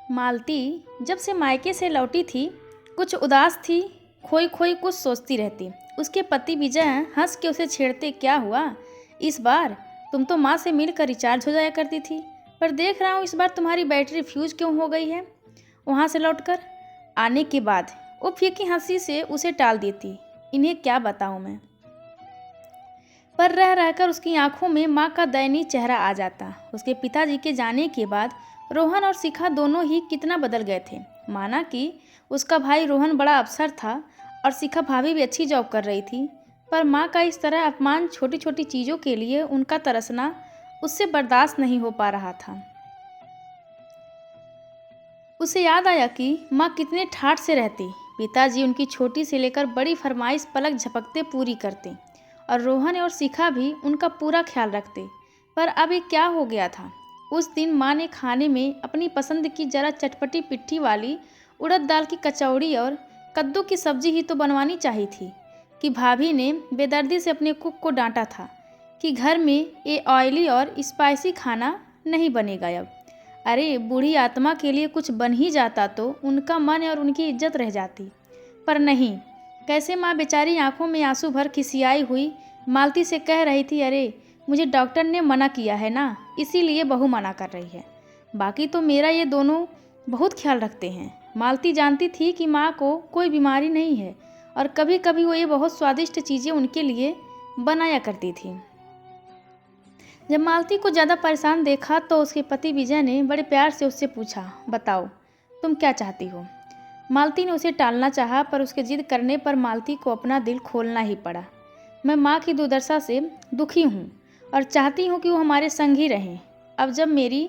मालती जब से मायके से लौटी थी कुछ उदास थी, खोई खोई कुछ सोचती रहती। उसके पति विजय हंस के उसे छेड़ते, क्या हुआ इस बार? तुम तो माँ से मिलकर रिचार्ज हो जाया करती थी, पर देख रहा हूँ इस बार तुम्हारी बैटरी फ्यूज क्यों हो गई है? वहाँ से लौटकर आने के बाद वो फीकी हंसी से उसे टाल देती। इन्हें क्या बताऊँ मैं। पर रह रहकर उसकी आंखों में माँ का दयनीय चेहरा आ जाता। उसके पिताजी के जाने के बाद रोहन और शिखा दोनों ही कितना बदल गए थे। माना कि उसका भाई रोहन बड़ा अफसर था और शिखा भाभी भी अच्छी जॉब कर रही थी, पर माँ का इस तरह अपमान, छोटी छोटी चीज़ों के लिए उनका तरसना उससे बर्दाश्त नहीं हो पा रहा था। उसे याद आया कि माँ कितने ठाठ से रहती। पिताजी उनकी छोटी से लेकर बड़ी फरमाइश पलक झपकते पूरी करते और रोहन और शिखा भी उनका पूरा ख्याल रखते। पर अब ये क्या हो गया था? उस दिन माँ ने खाने में अपनी पसंद की जरा चटपटी पिट्ठी वाली उड़द दाल की कचौड़ी और कद्दू की सब्जी ही तो बनवानी चाहिए थी कि भाभी ने बेदर्दी से अपने कुक को डांटा था कि घर में ये ऑयली और स्पाइसी खाना नहीं बनेगा अब। अरे बूढ़ी आत्मा के लिए कुछ बन ही जाता तो उनका मन और उनकी इज्जत रह जाती, पर नहीं। कैसे माँ बेचारी आंखों में आंसू भर खिसियाई हुई मालती से कह रही थी, अरे मुझे डॉक्टर ने मना किया है ना, इसीलिए बहू मना कर रही है। बाकी तो मेरा ये दोनों बहुत ख्याल रखते हैं। मालती जानती थी कि माँ को कोई बीमारी नहीं है और कभी कभी वो ये बहुत स्वादिष्ट चीज़ें उनके लिए बनाया करती थी। जब मालती को ज़्यादा परेशान देखा तो उसके पति विजय ने बड़े प्यार से उससे पूछा, बताओ तुम क्या चाहती हो? मालती ने उसे टालना चाहा, पर उसके जिद करने पर मालती को अपना दिल खोलना ही पड़ा। मैं माँ की दुर्दशा से दुखी हूँ और चाहती हूँ कि वो हमारे संग ही रहें। अब जब मेरी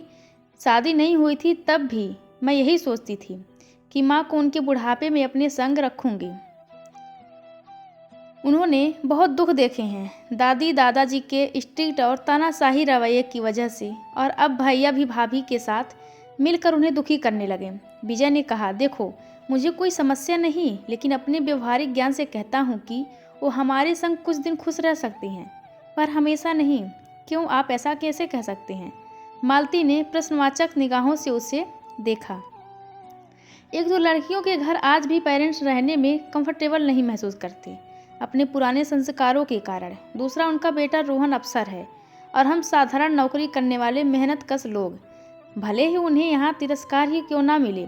शादी नहीं हुई थी तब भी मैं यही सोचती थी कि माँ को उनके बुढ़ापे में अपने संग रखूँगी। उन्होंने बहुत दुख देखे हैं दादी दादाजी के स्ट्रिक्ट और तानाशाही रवैये की वजह से, और अब भैया भी भाभी के साथ मिलकर उन्हें दुखी करने लगे। विजय ने कहा, देखो मुझे कोई समस्या नहीं, लेकिन अपने व्यवहारिक ज्ञान से कहता हूँ कि वो हमारे संग कुछ दिन खुश रह सकती हैं, पर हमेशा नहीं। क्यों, आप ऐसा कैसे कह सकते हैं? मालती ने प्रश्नवाचक निगाहों से उसे देखा। एक दो लड़कियों के घर आज भी पेरेंट्स रहने में कंफर्टेबल नहीं महसूस करते अपने पुराने संस्कारों के कारण। दूसरा, उनका बेटा रोहन अफसर है और हम साधारण नौकरी करने वाले मेहनत कश लोग। भले ही उन्हें यहाँ तिरस्कार ही क्यों ना मिले,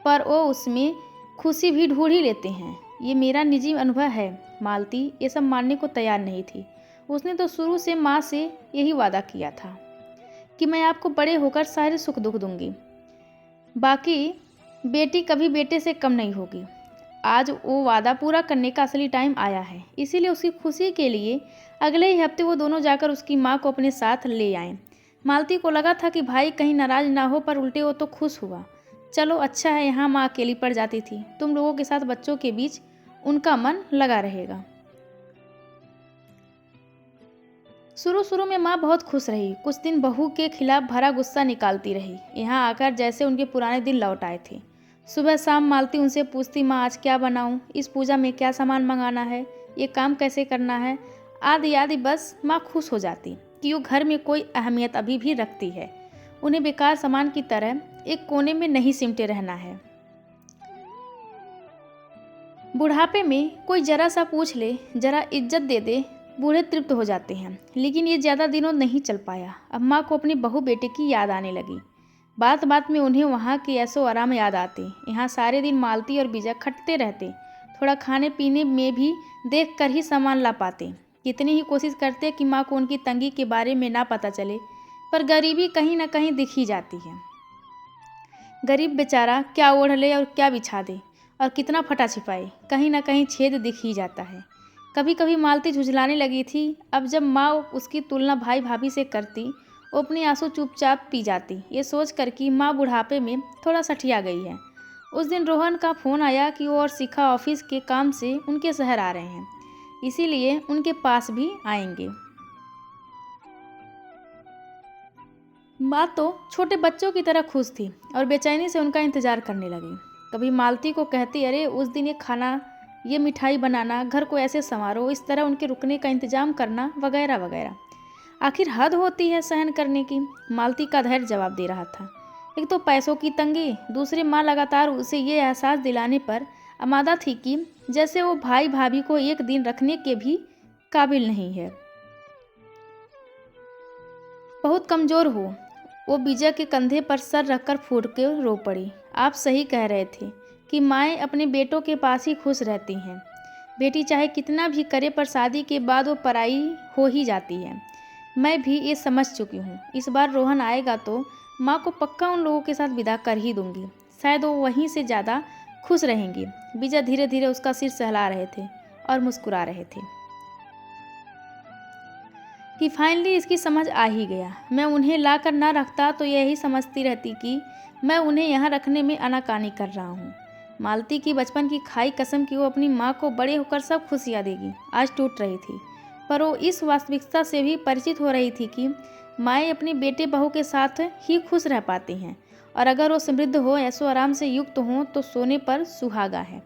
पर वो उसमें खुशी भी ढूंढ ही लेते हैं। ये मेरा निजी अनुभव है। मालती ये सब मानने को तैयार नहीं थी। उसने तो शुरू से माँ से यही वादा किया था कि मैं आपको बड़े होकर सारे सुख दुख दूंगी, बाकी बेटी कभी बेटे से कम नहीं होगी। आज वो वादा पूरा करने का असली टाइम आया है, इसीलिए उसकी खुशी के लिए अगले ही हफ्ते वो दोनों जाकर उसकी माँ को अपने साथ ले आए। मालती को लगा था कि भाई कहीं नाराज ना हो, पर उल्टे वो तो खुश हुआ। चलो अच्छा है, यहाँ माँ अकेली पड़ जाती थी, तुम लोगों के साथ बच्चों के बीच उनका मन लगा रहेगा। शुरू शुरू में माँ बहुत खुश रही। कुछ दिन बहू के खिलाफ भरा गुस्सा निकालती रही। यहाँ आकर जैसे उनके पुराने दिन लौट आए थे। सुबह शाम मालती उनसे पूछती, माँ आज क्या बनाऊँ, इस पूजा में क्या सामान मंगाना है, ये काम कैसे करना है, आदि आदि। बस माँ खुश हो जाती कि वो घर में कोई अहमियत अभी भी रखती है। उन्हें बेकार सामान की तरह एक कोने में नहीं सिमटे रहना है। बुढ़ापे में कोई जरा सा पूछ ले, जरा इज्जत दे दे, बूढ़े तृप्त हो जाते हैं। लेकिन ये ज़्यादा दिनों नहीं चल पाया। अब माँ को अपने बहू बेटे की याद आने लगी। बात बात में उन्हें वहाँ के ऐशो आराम याद आते। यहाँ सारे दिन मालती और विजय खटते रहते। थोड़ा खाने पीने में भी देख कर ही सामान ला पाते। कितनी ही कोशिश करते कि माँ को उनकी तंगी के बारे में ना पता चले, पर गरीबी कहीं ना कहीं दिख ही जाती है। गरीब बेचारा क्या ओढ़ ले और क्या बिछा दे और कितना फटा छिपाए, कहीं ना कहीं छेद दिख ही जाता है। कभी कभी मालती झुझलाने लगी थी। अब जब माँ उसकी तुलना भाई भाभी से करती, वो अपने आंसू चुपचाप पी जाती, ये सोच कर कि माँ बुढ़ापे में थोड़ा सठिया गई है। उस दिन रोहन का फ़ोन आया कि वो और शिखा ऑफिस के काम से उनके शहर आ रहे हैं, इसीलिए उनके पास भी आएंगे। माँ तो छोटे बच्चों की तरह खुश थी और बेचैनी से उनका इंतज़ार करने लगी। कभी मालती को कहती, अरे उस दिन ये खाना, ये मिठाई बनाना, घर को ऐसे संवारो, इस तरह उनके रुकने का इंतजाम करना, वगैरह वगैरह। आखिर हद होती है सहन करने की। मालती का धैर्य जवाब दे रहा था, एक तो पैसों की तंगी, दूसरी माँ लगातार उसे ये एहसास दिलाने पर आमादा थी कि जैसे वो भाई भाभी को एक दिन रखने के भी काबिल नहीं है। बहुत कमज़ोर हो। वो विजय के कंधे पर सर रखकर फूट के रो पड़ी। आप सही कह रहे थे कि माएँ अपने बेटों के पास ही खुश रहती हैं। बेटी चाहे कितना भी करे पर शादी के बाद वो पराई हो ही जाती है। मैं भी ये समझ चुकी हूँ। इस बार रोहन आएगा तो माँ को पक्का उन लोगों के साथ विदा कर ही दूंगी। शायद वो वहीं से ज़्यादा खुश रहेंगी। विजय धीरे धीरे उसका सिर सहला रहे थे और मुस्कुरा रहे थे कि फाइनली इसकी समझ आ ही गया। मैं उन्हें ला कर ना रखता तो यही समझती रहती कि मैं उन्हें यहाँ रखने में आनाकानी कर रहा हूँ। मालती की बचपन की खाई कसम कि वो अपनी माँ को बड़े होकर सब खुशियाँ देगी आज टूट रही थी। पर वो इस वास्तविकता से भी परिचित हो रही थी कि माएँ अपने बेटे बहू के साथ ही खुश रह पाती हैं, और अगर वो समृद्ध हो, ऐसो आराम से युक्त हों तो सोने पर सुहागा है।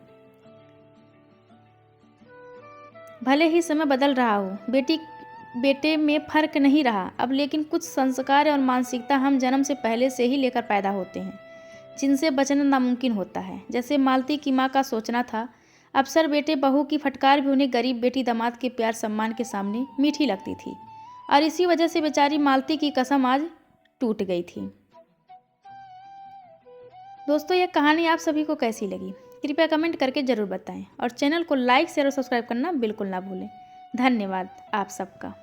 भले ही समय बदल रहा हो, बेटे में फर्क नहीं रहा अब, लेकिन कुछ संस्कार और मानसिकता हम जन्म से पहले से ही लेकर पैदा होते हैं, जिनसे बचना नामुमकिन होता है। जैसे मालती की माँ का सोचना था, अक्सर बेटे बहू की फटकार भी उन्हें गरीब बेटी दामाद के प्यार सम्मान के सामने मीठी लगती थी, और इसी वजह से बेचारी मालती की कसम आज टूट गई थी। दोस्तों, यह कहानी आप सभी को कैसी लगी कृपया कमेंट करके ज़रूर बताएं, और चैनल को लाइक शेयर और सब्सक्राइब करना बिल्कुल ना भूलें। धन्यवाद आप सबका।